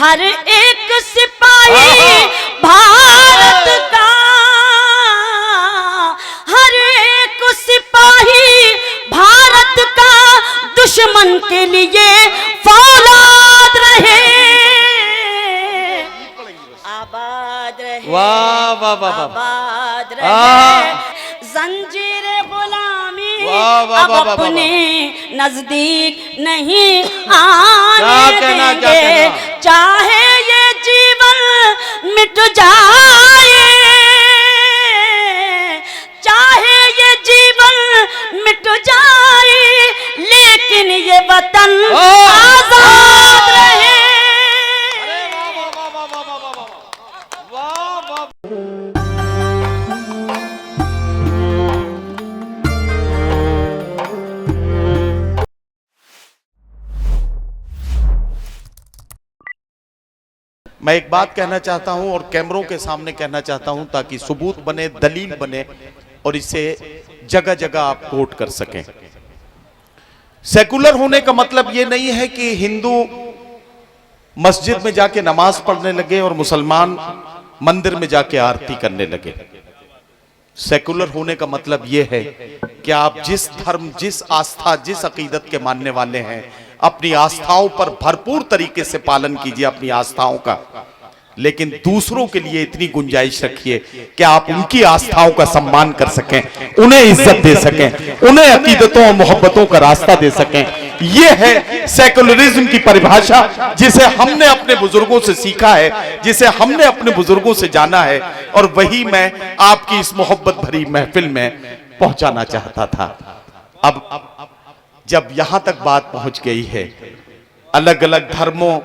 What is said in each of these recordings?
हर एक सिपाही भारत का, हर एक सिपाही भारत का दुश्मन के लिए फौलाद रहे, आबाद रहे, वाह वाह वाह वाह, आबाद रहे। जंजीर गुलामी अब अपने नजदीक नहीं आने देंगे, चाहे ये जीवन मिट जाए, चाहे ये जीवन मिट जाए, लेकिन ये वतन आजाद रहे। मैं एक बात कहना चाहता हूं और कैमरों के सामने कहना चाहता हूं ताकि सबूत बने, दलील बने और इसे जगह जगह आप कोट कर सकें। सेकुलर होने का मतलब यह नहीं है कि हिंदू मस्जिद में जाके नमाज पढ़ने लगे और मुसलमान मंदिर में जाके आरती करने लगे। सेकुलर होने का मतलब यह है कि आप जिस धर्म, जिस आस्था, जिस अकीदत के मानने वाले हैं, अपनी आस्थाओं पर भरपूर तरीके से पालन कीजिए अपनी आस्थाओं का, लेकिन दूसरों के लिए इतनी गुंजाइश रखिए कि आप उनकी आस्थाओं का सम्मान कर सकें, उन्हें इज्जत दे सकें, उन्हें अकीदतों और मोहब्बतों का रास्ता दे सकें। यह है सेकुलरिज्म की परिभाषा, जिसे हमने अपने बुजुर्गों से सीखा है, जिसे हमने अपने बुजुर्गों से जाना है, और वही मैं आपकी इस मोहब्बत भरी महफिल में पहुंचाना चाहता था। अब जब यहां तक बात पहुंच गई है, अलग अलग धर्मों,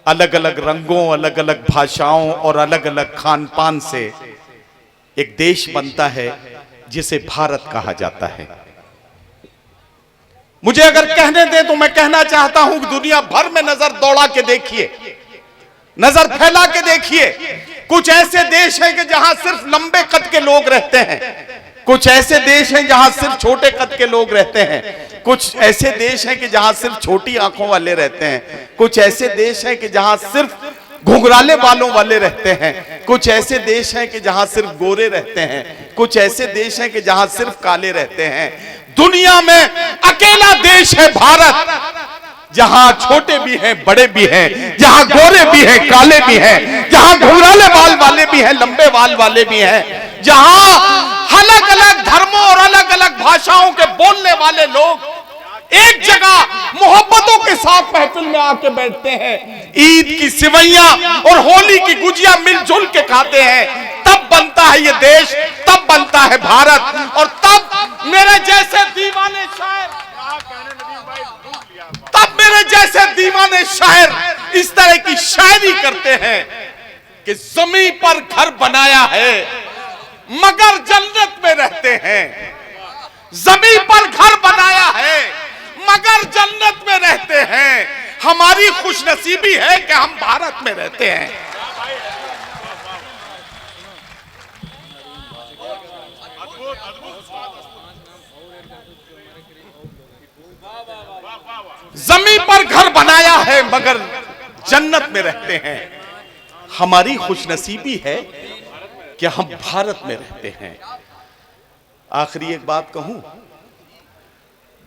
अलग अलग रंगों, अलग अलग भाषाओं और अलग अलग खान पान से एक देश बनता है जिसे भारत कहा जाता है। मुझे अगर कहने दे तो मैं कहना चाहता हूं कि दुनिया भर में नजर दौड़ा के देखिए, नजर फैला के देखिए, कुछ ऐसे देश हैं कि जहां सिर्फ लंबे कद के लोग रहते हैं, कुछ ऐसे देश हैं जहां सिर्फ छोटे कद के लोग रहते हैं, कुछ ऐसे देश हैं कि जहां सिर्फ छोटी आंखों वाले रहते हैं, कुछ ऐसे देश हैं कि जहां सिर्फ घुंघराले बालों वाले रहते हैं, कुछ ऐसे देश हैं कि जहां सिर्फ गोरे रहते हैं, कुछ ऐसे देश हैं कि जहां सिर्फ काले रहते हैं। दुनिया में अकेला देश है भारत, जहां छोटे भी हैं, बड़े भी हैं, जहां गोरे भी हैं, काले भी हैं, जहां घुंघराले बाल वाले भी हैं, लंबे बाल वाले भी हैं, जहां अलग अलग धर्मों और अलग अलग भाषाओं के बोलने वाले लोग एक जगह मोहब्बतों के साथ महफिल में आके बैठते हैं, ईद की सिवैयां और होली की गुजिया मिलजुल के खाते हैं, तब बनता है ये देश, तब बनता है भारत। और तब मेरे जैसे दीवाने शायर, तब मेरे जैसे दीवाने शायर इस तरह की शायरी करते हैं कि जमीन पर घर बनाया है मगर जन्नत में रहते हैं, जमीन पर घर बनाया है मगर जन्नत में रहते हैं। हमारी खुशनसीबी है कि हम भारत में रहते हैं। जमीन पर घर बनाया है मगर जन्नत में रहते हैं। हमारी खुशनसीबी है कि हम भारत में रहते हैं। आखिरी एक बात कहूं,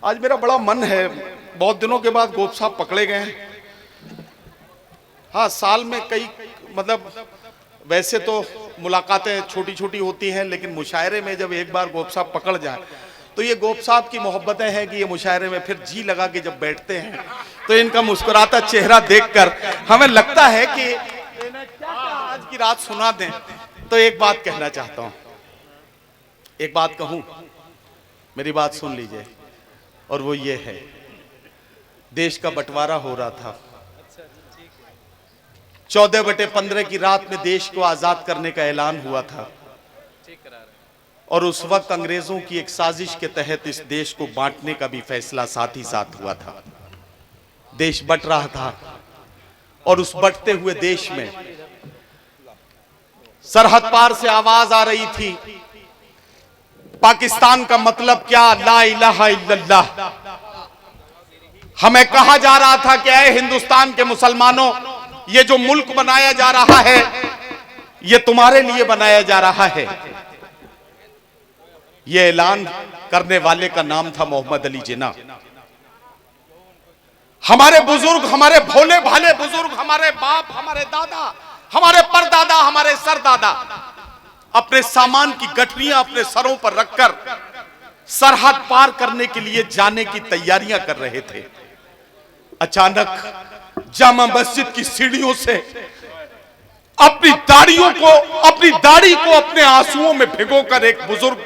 आज मेरा बड़ा मन है, बहुत दिनों के बाद गोप साहब पकड़े गए हैं। हाँ, साल में कई, मतलब वैसे तो मुलाकातें छोटी छोटी होती हैं, लेकिन मुशायरे में जब एक बार गोप साहब पकड़ जाए तो ये गोप साहब की मोहब्बतें हैं कि ये मुशायरे में फिर जी लगा के जब बैठते हैं तो इनका मुस्कुराता चेहरा देखकर हमें लगता है कि क्या आज की रात सुना दें। तो एक बात कहना चाहता हूं, एक बात कहूं, मेरी बात सुन लीजिए, और वो ये है, देश का बंटवारा हो रहा था, 14/15 की रात में देश को आजाद करने का ऐलान हुआ था, और उस वक्त अंग्रेजों की एक साजिश के तहत इस देश को बांटने का भी फैसला साथ ही साथ हुआ था। देश बंट रहा था और उस बंटते हुए देश में सरहद पार से आवाज आ रही थी, पाकिस्तान का मतलब क्या, ला इलाहा इल्लल्लाह। हमें कहा जा रहा था कि ऐ हिंदुस्तान के मुसलमानों, ये जो मुल्क बनाया जा रहा है ये तुम्हारे लिए बनाया जा रहा है। ये ऐलान करने वाले का नाम था मोहम्मद अली जिन्ना। हमारे बुजुर्ग, हमारे भोले भाले बुजुर्ग, हमारे बाप, हमारे दादा, हमारे परदादा, हमारे सरदादा अपने सामान की गठरियां अपने सरों पर रखकर सरहद पार करने के लिए जाने की तैयारियां कर रहे थे। अचानक जामा मस्जिद की सीढ़ियों से अपनी दाढ़ी को अपने आंसुओं में भिगोकर एक बुजुर्ग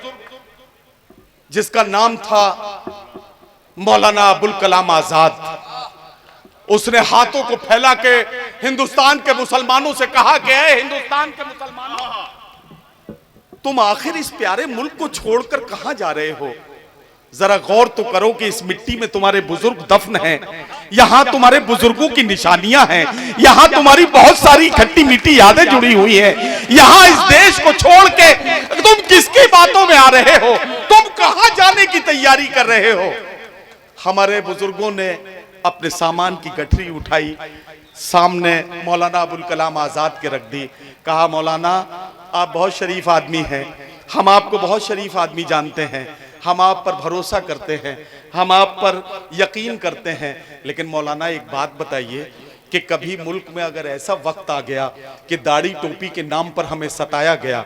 जिसका नाम था मौलाना अबुल कलाम आजाद, उसने हाथों को फैला के हिंदुस्तान के मुसलमानों से कहा कि ऐ हिंदुस्तान के मुसलमानों, तुम आखिर इस प्यारे मुल्क को छोड़कर कहां जा रहे हो? जरा गौर तो करो कि इस मिट्टी में तुम्हारे बुजुर्ग दफन हैं, यहां तुम्हारे बुजुर्गों की निशानियां हैं, यहां तुम्हारी बहुत सारी खट्टी मीठी यादें जुड़ी हुई हैं। यहां इस देश को छोड़ के तुम किसकी बातों में आ रहे हो? तुम कहां जाने की तैयारी कर रहे हो? हमारे बुजुर्गों ने अपने सामान की गठरी उठाई, सामने मौलाना अबुल कलाम आजाद के रख दी। कहा, मौलाना आप बहुत शरीफ आदमी हैं, हम आपको बहुत शरीफ आदमी जानते हैं, हम आप पर भरोसा करते हैं, हम आप पर यकीन करते हैं, लेकिन मौलाना एक बात बताइए कि कभी मुल्क में अगर ऐसा वक्त आ गया कि दाढ़ी टोपी के नाम पर हमें सताया गया,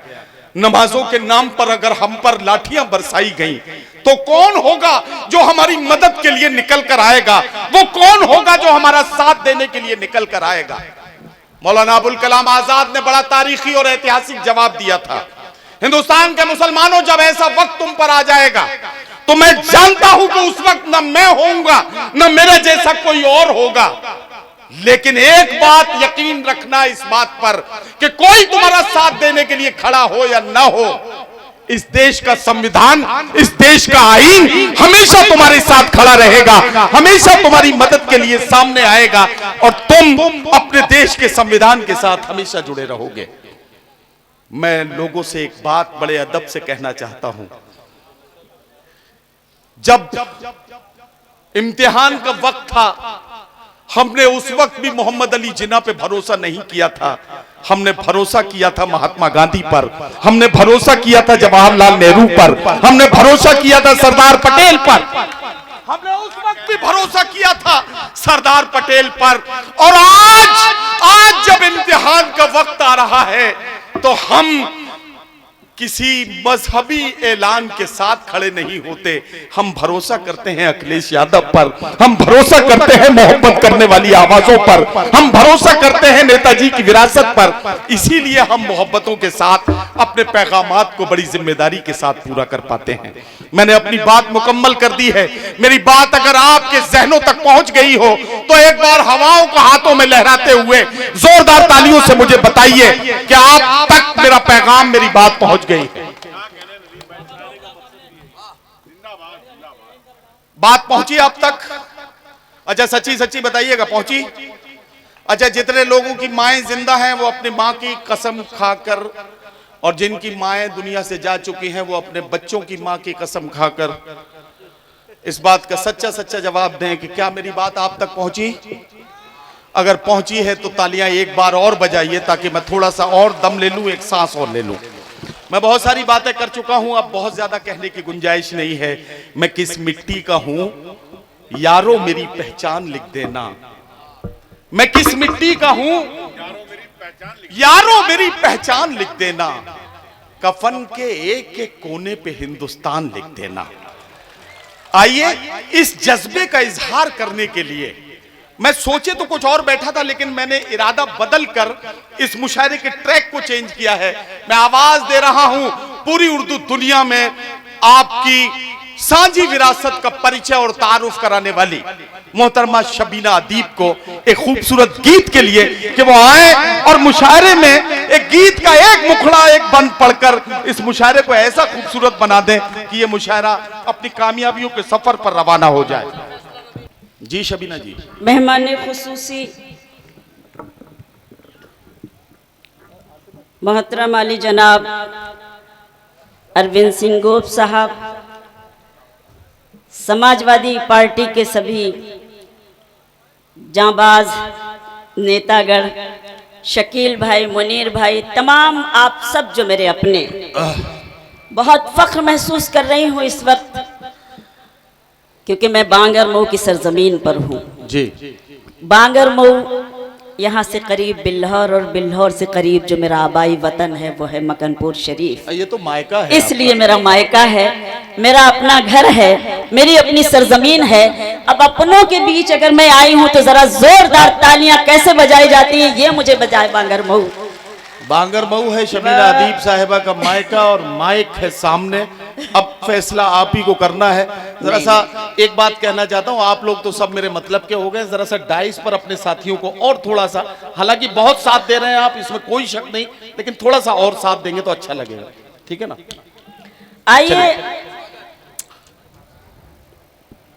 नमाजों के नाम पर अगर हम पर लाठियां बरसाई गईं, तो कौन होगा जो हमारी मदद के लिए निकल कर आएगा? वो कौन होगा जो हमारा साथ देने के लिए निकल कर आएगा? मौलाना अबुल कलाम आजाद ने बड़ा तारीखी और ऐतिहासिक जवाब दिया था, हिंदुस्तान के मुसलमानों, जब ऐसा वक्त तुम पर आ जाएगा तो मैं जानता हूं कि उस वक्त न मैं होऊंगा न मेरे जैसा कोई और होगा, लेकिन एक बात यकीन रखना इस बात पर कि कोई तुम्हारा साथ देने के लिए खड़ा हो या ना हो, इस देश का संविधान, इस देश का आईन हमेशा तुम्हारे साथ खड़ा रहेगा, हमेशा तुम्हारी मदद के लिए सामने आएगा और तुम अपने देश के संविधान के साथ हमेशा जुड़े रहोगे। मैं लोगों से एक बात बड़े अदब से कहना चाहता हूं, जब इम्तिहान का वक्त था हमने उस वक्त भी मोहम्मद अली जिन्ना पे भरोसा नहीं किया था, हमने भरोसा किया था महात्मा गांधी पर, हमने भरोसा किया था जवाहरलाल नेहरू पर, हमने भरोसा किया था सरदार पटेल पर, हमने उस वक्त भी भरोसा किया था सरदार पटेल पर। और आज जब इम्तिहान का वक्त आ रहा है तो हम किसी मजहबी ऐलान के साथ खड़े नहीं होते, हम भरोसा करते हैं अखिलेश यादव पर, हम भरोसा करते हैं मोहब्बत करने वाली आवाजों पर, हम भरोसा करते हैं नेताजी की विरासत पर। इसीलिए हम मोहब्बतों के साथ अपने पैगामात को बड़ी जिम्मेदारी के साथ पूरा कर पाते हैं। मैंने अपनी बात मुकम्मल कर दी है। मेरी बात अगर आपके जहनों तक पहुंच गई हो तो एक बार हवाओं को हाथों में लहराते हुए जोरदार तालियों से मुझे बताइए कि आप तक मेरा पैगाम, मेरी बात पहुंच गई है। बात पहुंची आप तक? अच्छा सच्ची सच्ची बताइएगा, पहुंची? अच्छा, जितने लोगों की माएं जिंदा हैं वो अपनी मां की कसम खाकर, और जिनकी माएं दुनिया से जा चुकी हैं वो अपने बच्चों की मां की कसम खाकर इस बात का सच्चा सच्चा जवाब दें कि क्या मेरी बात आप तक पहुंची? अगर पहुंची है तो तालियां एक बार और बजाइए ताकि मैं थोड़ा सा और दम ले लूं, एक सांस और ले लूं। मैं बहुत सारी बातें कर चुका हूं, अब बहुत ज्यादा कहने की गुंजाइश नहीं है। मैं किस मिट्टी का हूं यारो मेरी पहचान लिख देना, मैं किस मिट्टी का हूं यारो मेरी पहचान लिख देना, कफन के एक एक कोने पे हिंदुस्तान लिख देना। आइए इस जज्बे का इजहार करने के लिए, मैं सोचे तो कुछ और बैठा था लेकिन मैंने इरादा बदल कर इस मुशायरे के ट्रैक को चेंज किया है। मैं आवाज दे रहा हूं पूरी उर्दू दुनिया में आपकी साझी विरासत का परिचय और तारुफ कराने वाली मोहतरमा शबीना अदीब को एक खूबसूरत गीत के लिए कि वो आए और मुशायरे में एक गीत का एक मुखड़ा एक बंद पढ़कर इस मुशायरे को ऐसा खूबसूरत बना दें कि ये मुशायरा अपनी कामयाबियों के सफर पर रवाना हो जाए। जी शबीना जी। मेहमान खुसूसी मोहतरम अली जनाब अरविंद सिंह गोप साहब, समाजवादी पार्टी के सभी जांबाज नेतागढ़, शकील भाई, मुनीर भाई, तमाम आप सब जो मेरे अपने, बहुत फख्र महसूस कर रही हूँ इस वक्त, क्योंकि मैं बांगर मऊ की सरजमीन पर हूँ। जी। बांगर मऊ यहाँ से करीब बिल्हौर, और बिल्हौर से करीब जो मेरा आबाई वतन है वो है मकनपुर शरीफ। ये तो मायका है, इसलिए मेरा मायका है, मेरा अपना घर है, मेरी अपनी सरजमीन है। अब अपनों के बीच अगर मैं आई हूँ तो जरा जोरदार तालियां कैसे बजाई जाती हैं ये मुझे बजाए बांगर मऊ। बांगर मऊ है शबीना अदीब साहिबा का मायका, और माइक है सामने। अब फैसला आप ही को करना है। जरा सा एक बात कहना चाहता हूँ, आप लोग तो सब मेरे मतलब के हो गए, जरा सा डाइस पर अपने साथियों को और थोड़ा सा, हालांकि बहुत साथ दे रहे हैं आप, इसमें कोई शक नहीं, लेकिन थोड़ा सा और साथ देंगे तो अच्छा लगेगा, ठीक है ना? आइए,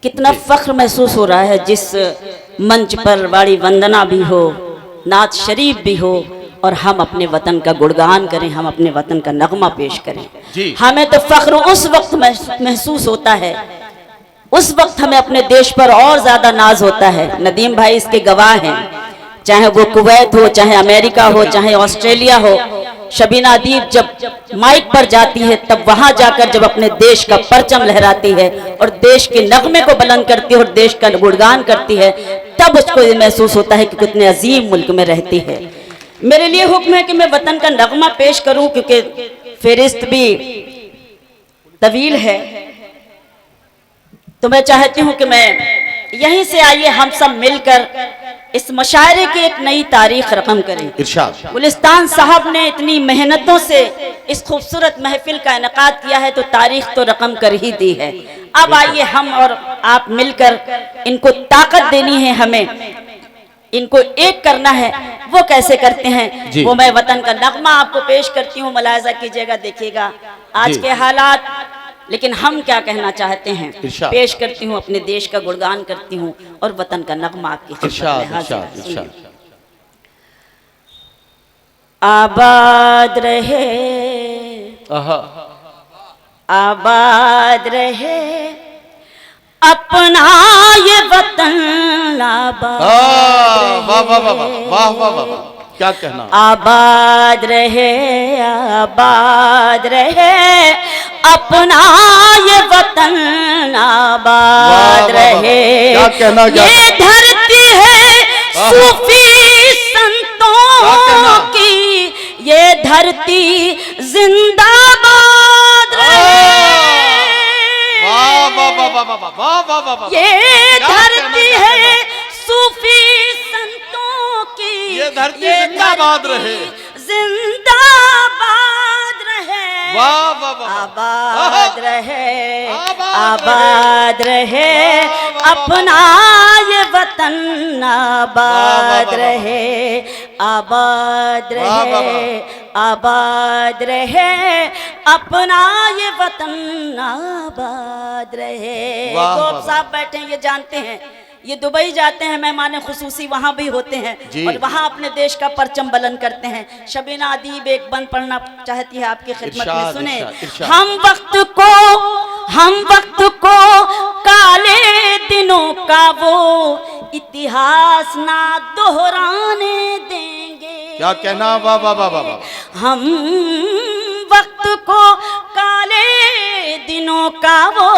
कितना फख्र महसूस हो रहा है जिस मंच पर वाड़ी वंदना भी हो, नात शरीफ भी हो, और हम अपने वतन का गुणगान करें, हम अपने वतन का नगमा पेश करें। हमें तो फख्र उस वक्त महसूस होता है, उस वक्त हमें अपने देश पर और ज्यादा नाज होता है। नदीम भाई इसके गवाह हैं, चाहे वो कुवैत हो, चाहे अमेरिका हो, चाहे ऑस्ट्रेलिया हो। शबीना अदीब जब माइक पर जाती है तब वहां जाकर जब अपने देश का परचम लहराती है और देश के नगमे को बुलंद करती है और देश का गुणगान करती है, तब उसको ये महसूस होता है कि कितने अजीम मुल्क में रहती है। मेरे लिए हुक्म है कि मैं वतन का नगमा पेश करूं, क्योंकि फेरिस्त भी तवील है, तो मैं चाहती हूं कि मैं यहीं से, आइए हम सब मिलकर इस मुशायरे की एक नई तारीख रकम करें। इरशाद। गुलिस्तान साहब ने इतनी मेहनतों से इस खूबसूरत महफिल का इनेकाद किया है, तो तारीख तो रकम कर ही दी है। अब आइए हम और आप मिलकर इनको ताकत देनी है, हमें इनको एक करना है। वो कैसे करते हैं वो मैं वतन का नगमा आपको पेश करती हूँ, मुलायजा कीजिएगा, देखिएगा आज के हालात, लेकिन हम क्या कहना चाहते हैं पेश करती हूँ, अपने देश का गुणगान करती हूँ और वतन का नगमा आपकी खिदमत में हाजिर है। आबाद रहे, आबाद रहे अपना ये वतन, आबाद वाह वाह वाह वाह वाह वाह, क्या कहना। आबाद रहे, आबाद रहे अपना ये वतन, आबाद रहे। क्या कहना, ये धरती है सूफी संतों की, ये धरती जिंदाबाद रहे। ये धरती है सूफी संतों की, ये धरती जिंदाबाद रहे, जिंदाबाद रहे। वाह वाह वाह, आबाद रहे, आबाद रहे अपना ये वतन, आबाद रहे, आबाद रहे, आबाद रहे अपना ये वतन, आबाद रहे। गोप साहब बैठे हैं, ये जानते हैं, ये दुबई जाते हैं मेहमान खुसूसी, वहाँ भी होते हैं और वहाँ अपने देश का परचम बुलंद करते हैं। शबीना अदीब एक बंद पढ़ना चाहती है आपकी खिदमत में, सुने। हम वक्त को काले दिनों का वो इतिहास ना दोहराने देंगे। क्या कहना, वाह वाह वाह वाह। हम वक्त को काले दिनों का वो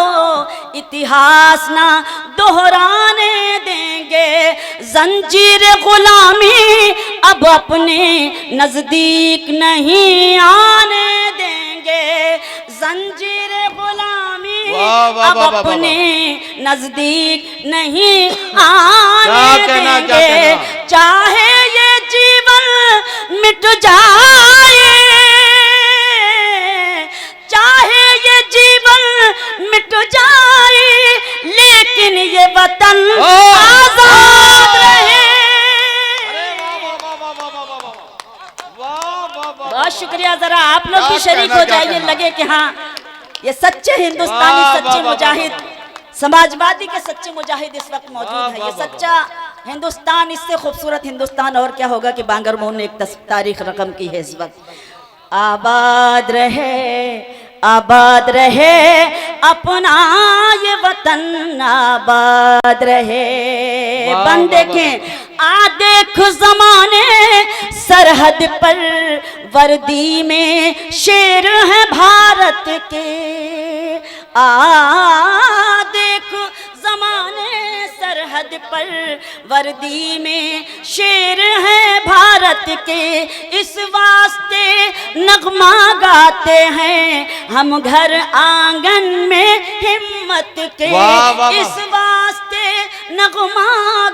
इतिहास ना दोहराने देंगे, जंजीर गुलामी अब अपने नजदीक नहीं आने देंगे, जंजीर गुलामी अब अपने नजदीक नहीं आने देंगे। चाहे ये जीवन मिट जाए, चाहे ये जीवन मिट जाए, लेकिन ये वतन आजाद रहे। बहुत शुक्रिया। जरा आप लोग भी शरीक हो जाइए, लगे कि हाँ ये सच्चे हिंदुस्तानी, सच्चे मुजाहिद, समाजवादी के सच्चे मुजाहिद इस वक्त मौजूद है। ये सच्चा हिंदुस्तान, इससे खूबसूरत हिंदुस्तान और क्या होगा कि बांगर मऊ ने एक तारीख रकम की है इस वक्त। आबाद रहे, आबाद रहे अपना ये वतन, आबाद रहे। वाह, बंदे वाह, के आ देख जमाने सरहद पर, वर्दी में शेर है भारत के। आ देख जमाने सरहद पर, वर्दी में शेर है भारत के। इस वास्ते नगमा गाते हैं हम घर आंगन में हिम्मत के। वाह, वाह, वाह। इस वास्ते नगमा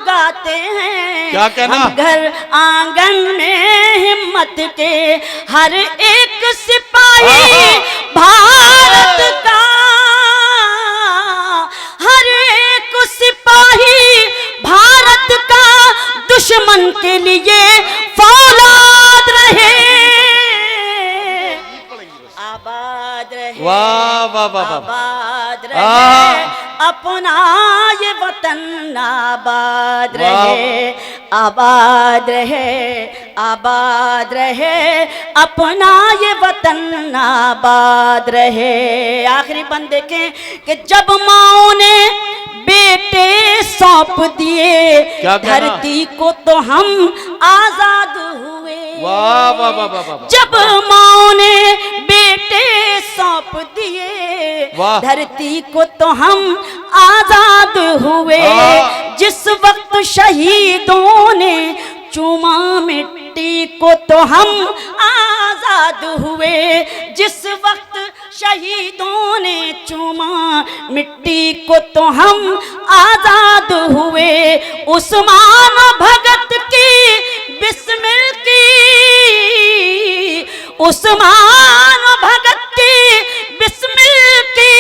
गाते हैं क्या कहना? हम घर आंगन में हिम्मत के। हर एक सिपाही भारत का, हर एक सिपाही भारत का दुश्मन के लिए फौलाद रहे। आबाद रहे, वाह वाह वाह वाह। आबाद रहे अपना ये वतन, आबाद रहे, आबाद रहे, आबाद रहे अपना ये वतन, आबाद रहे। आखिरी बंद देखें कि जब माओ ने बेटे सौंप दिए क्या कहना? धरती को तो हम आजाद हुए। वाह वाह वाह वाह वाह। जब माओ ने बेटे सौंप दिए वाह। धरती को तो हम आजाद हुए। जिस वक्त शहीदों ने चूमा मिट्टी को तो हम आजाद हुए। जिस वक्त शहीदों ने चूमा मिट्टी को तो हम आजाद हुए। उस्मान भगत की बिस्मिल की, उस्मान भगत की बिस्मिल की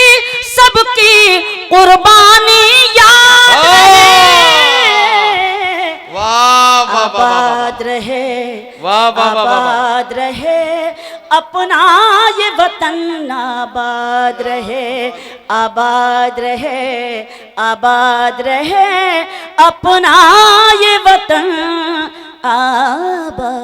सबकी कुर्बानी याद रहे। वाह वाह वाह वाह। आबाद रहे, वाह वाह वाह वाह। आबाद रहे अपना ये वतन, आबाद रहे, आबाद रहे, आबाद रहे अपना ये वतन, आबाद